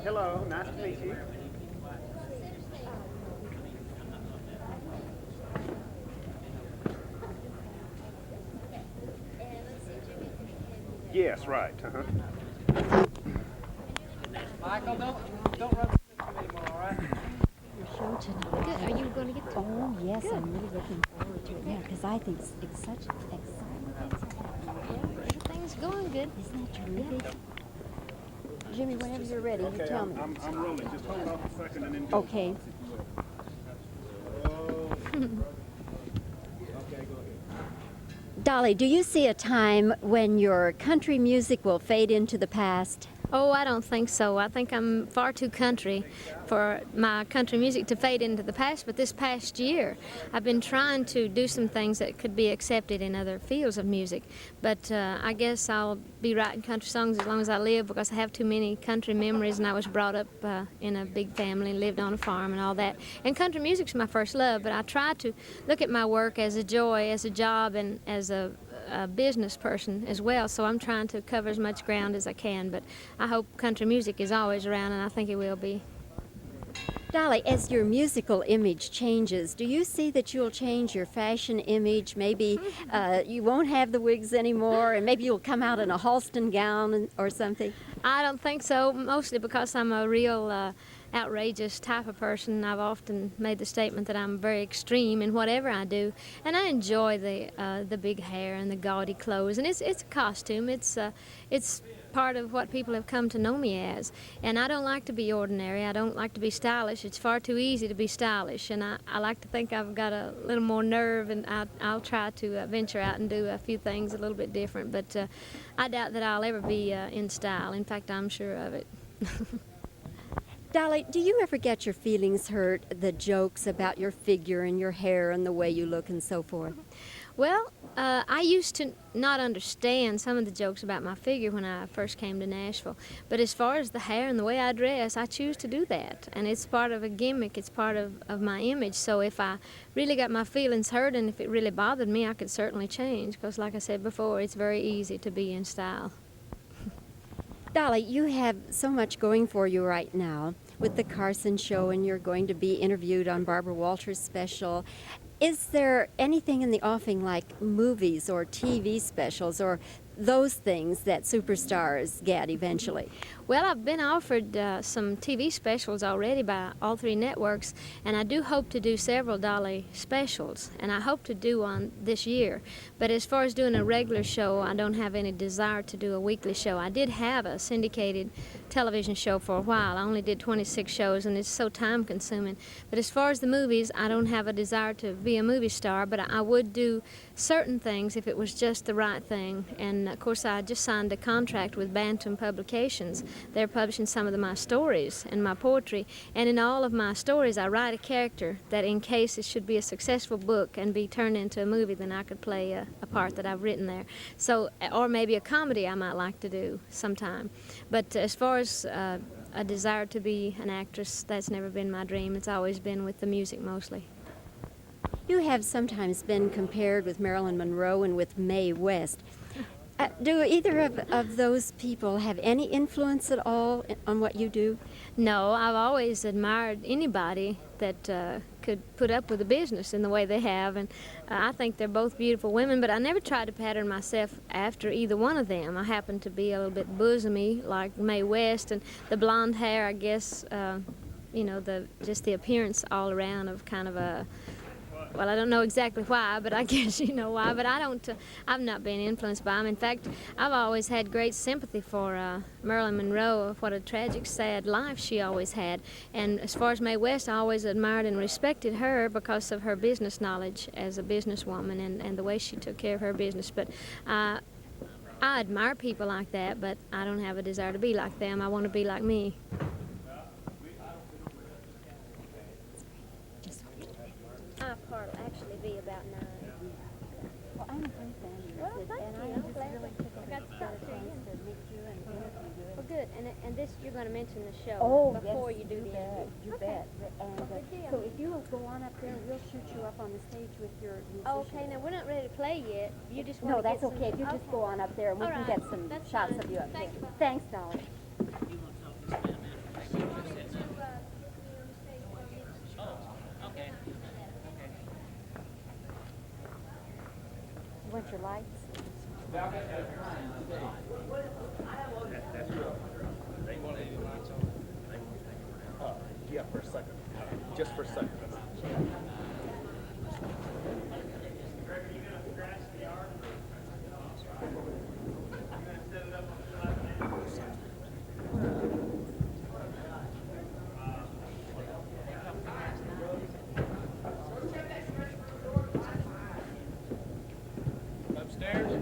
Hello, nice to meet you. Yes, right. Michael, don't rub the system anymore, all right? Your show tonight. Good. Are you going to get to? Oh, yes, Good. I'm really looking forward to it now because I think it's such exciting things are happening. Yeah, everything's going good. Isn't that terrific? Jimmy, whenever you're ready, you Okay, tell me. I'm rolling. Just hold off a second and then go. Okay. Dolly, do you see a time when your country music will fade into the past? Oh, I don't think so. I think I'm far too country for my country music to fade into the past. But this past year, I've been trying to do some things that could be accepted in other fields of music. But I guess I'll be writing country songs as long as I live because I have too many country memories, and I was brought up in a big family, lived on a farm and all that. And country music's my first love, but I try to look at my work as a joy, as a job, and as a business person as well, so I'm trying to cover as much ground as I can, but I hope country music is always around, and I think it will be. Dolly, as your musical image changes, do you see that you'll change your fashion image? Maybe you won't have the wigs anymore, and maybe you'll come out in a Halston gown or something? I don't think so, mostly because I'm a real outrageous type of person. I've often made the statement that I'm very extreme in whatever I do, and I enjoy the big hair and the gaudy clothes, and it's a costume. It's part of what people have come to know me as, and I don't like to be ordinary. I don't like to be stylish. It's far too easy to be stylish, and I like to think I've got a little more nerve, and I'll try to venture out and do a few things a little bit different, but I doubt that I'll ever be in style. In fact, I'm sure of it. Dolly, do you ever get your feelings hurt, the jokes about your figure and your hair and the way you look and so forth? Well, I used to not understand some of the jokes about my figure when I first came to Nashville. But as far as the hair and the way I dress, I choose to do that. And it's part of a gimmick. It's part of my image. So if I really got my feelings hurt and if it really bothered me, I could certainly change. Because like I said before, it's very easy to be in style. Dolly, you have so much going for you right now with the Carson Show, and you're going to be interviewed on Barbara Walters' special. Is there anything in the offing like movies or TV specials or those things that superstars get eventually? Well, I've been offered some TV specials already by all three networks, and I do hope to do several Dolly specials, and I hope to do one this year. But as far as doing a regular show, I don't have any desire to do a weekly show. I did have a syndicated television show for a while. I only did 26 shows, and it's so time-consuming. But as far as the movies, I don't have a desire to be a movie star, but I would do certain things if it was just the right thing. And of course, I just signed a contract with Bantam Publications. They're publishing some of my stories and my poetry, and in all of my stories I write a character that in case it should be a successful book and be turned into a movie, then I could play a part that I've written there. So, or maybe a comedy I might like to do sometime. But as far as a desire to be an actress, that's never been my dream. It's always been with the music mostly. You have sometimes been compared with Marilyn Monroe and with Mae West. Do either of those people have any influence at all on what you do? No, I've always admired anybody that could put up with the business in the way they have, and I think they're both beautiful women, but I never tried to pattern myself after either one of them. I happen to be a little bit bosomy like Mae West, and the blonde hair, I guess, you know, just the appearance all around of kind of a, well, I don't know exactly why, but I guess you know why. But I've not been influenced by them. In fact, I've always had great sympathy for Marilyn Monroe. What a tragic, sad life she always had. And as far as Mae West, I always admired and respected her because of her business knowledge as a businesswoman and the way she took care of her business. But I admire people like that, but I don't have a desire to be like them. I want to be like me. Our part will actually be about 9. Well, I'm a great fan of yours, Well, thank and you. I am I'm just glad really that tickled I got that to you got talk a to you. chance to meet you and interview you. Well, good. And this you're going to mention the show before you do the bet, interview. you Okay. bet. And Good deal. so if you'll go on up there, we'll shoot you up on the stage with your musician. Okay, now we're not ready to play yet. You just No, want to that's get some... okay. If you just go on up there, and we All can right. get some That's shots fine. of you up Thank there. you. Thanks, Dolly. lights. Yeah, for a second. Just for a second. Upstairs?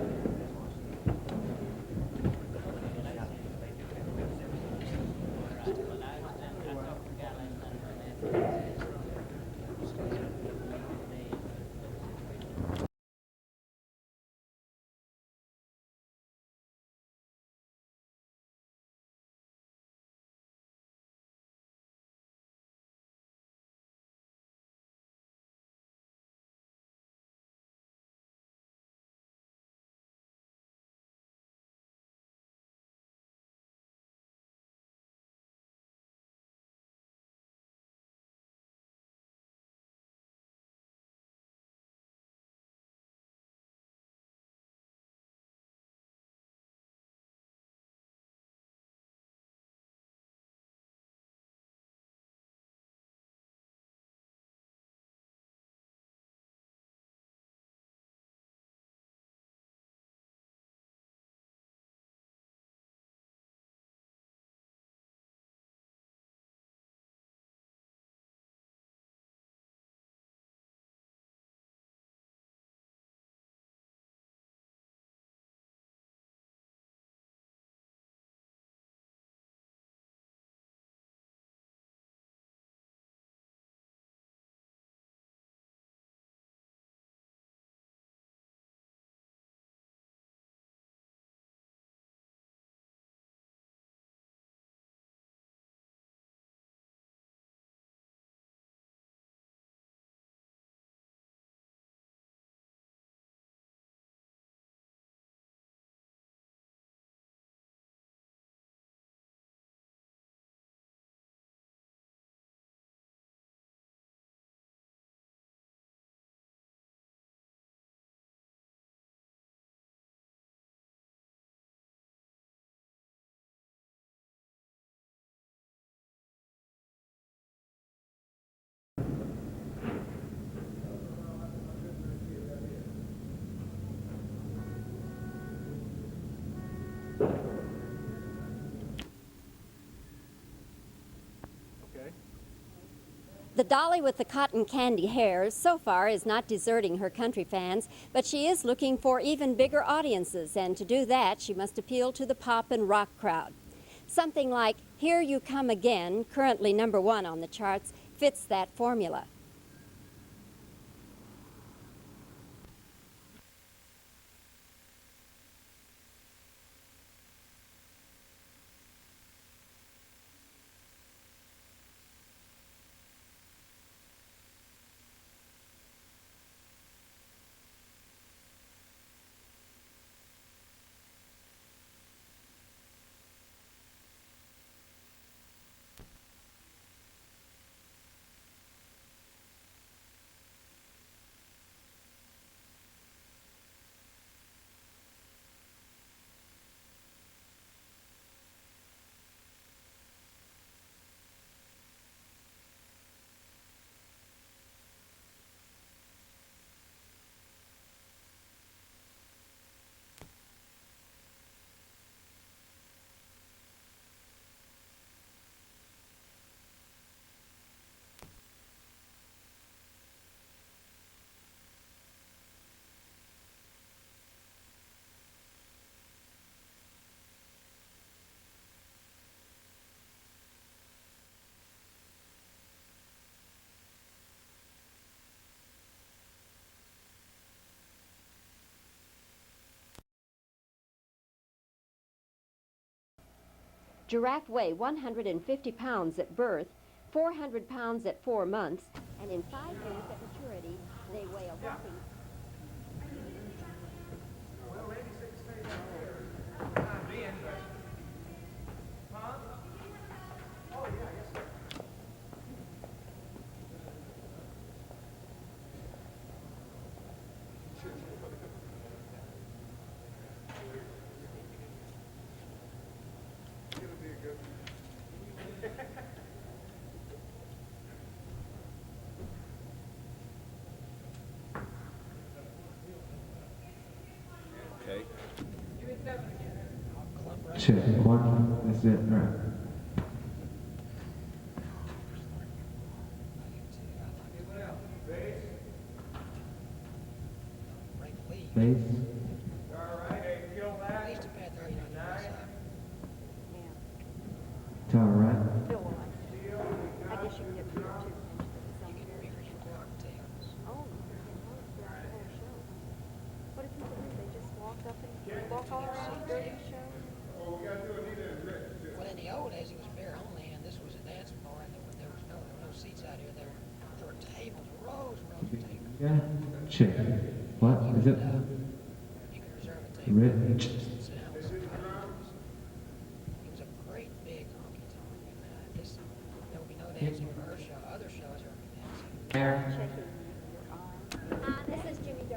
Okay. The dolly with the cotton candy hair so far is not deserting her country fans, but she is looking for even bigger audiences, and to do that, she must appeal to the pop and rock crowd. Something like Here You Come Again, currently #1 on the charts, fits that formula. Giraffe weigh 150 pounds at birth, 400 pounds at 4 months, and in 5 years at maturity, they weigh a whopping Check. One. That's it. All right. Bass. Guitar, right? I guess you can get through too. Oh, what if people do? They just walked up and walk all around during the show? Well, in the old days, it was beer only, and this was a dance floor, and there were no seats out here. There were tables, rows and rows of tables. Yeah. Check. What is it? You could reserve a table. Rich. Sit down with some coffee. It was a great big honky tonk, and there would be no dancing for her show. Other shows there would be dancing. Air. Checking